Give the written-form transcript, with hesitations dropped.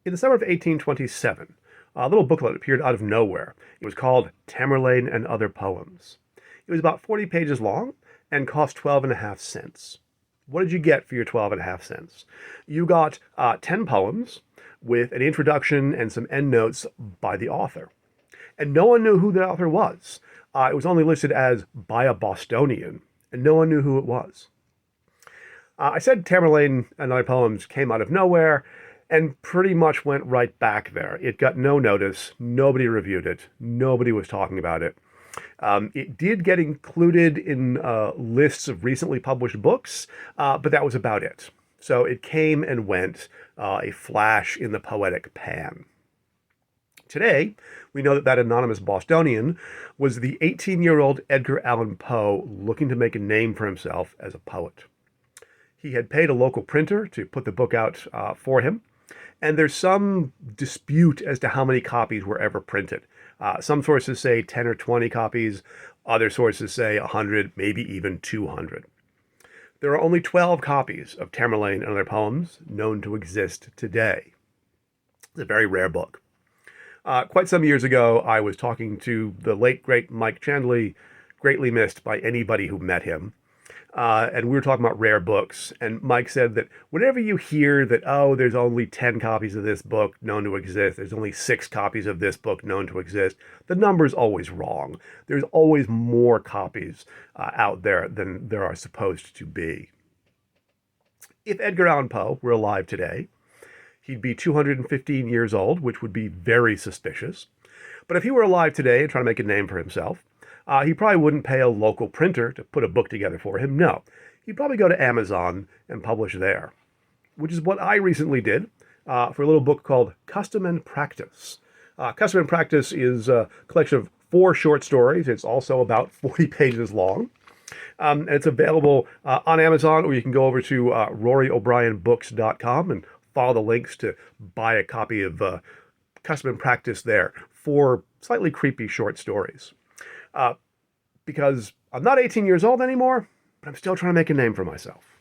In the summer of 1827, a little booklet appeared out of nowhere. It was called Tamerlane and Other Poems. It was about 40 pages long and cost 12.5 cents. What did you get for your 12.5 cents? You got 10 poems with an introduction and some endnotes by the author. And no one knew who the author was. It was only listed as by a Bostonian, and no one knew who it was. I said Tamerlane and Other Poems came out of nowhere and pretty much went right back there. It got no notice. Nobody reviewed it. Nobody was talking about it. It did get included in lists of recently published books, but that was about it. So it came and went, a flash in the poetic pan. Today, we know that that anonymous Bostonian was the 18-year-old Edgar Allan Poe looking to make a name for himself as a poet. He had paid a local printer to put the book out for him, and there's some dispute as to how many copies were ever printed. Some sources say 10 or 20 copies. Other sources say 100, maybe even 200. There are only 12 copies of Tamerlane and Other Poems known to exist today. It's a very rare book. Quite some years ago, I was talking to the late, great Mike Chandley, greatly missed by anybody who met him. And we were talking about rare books. And Mike said that whenever you hear that, oh, there's only 10 copies of this book known to exist, there's only 6 copies of this book known to exist, the number's always wrong. There's always more copies out there than there are supposed to be. If Edgar Allan Poe were alive today, he'd be 215 years old, which would be very suspicious. But if he were alive today and trying to make a name for himself, he probably wouldn't pay a local printer to put a book together for him. No, he'd probably go to Amazon and publish there, which is what I recently did for a little book called Custom and Practice. Custom and Practice is a collection of 4 short stories. It's also about 40 pages long. And it's available on Amazon, or you can go over to roryobrienbooks.com and follow the links to buy a copy of Custom and Practice there. 4 slightly creepy short stories. Because I'm not 18 years old anymore, but I'm still trying to make a name for myself.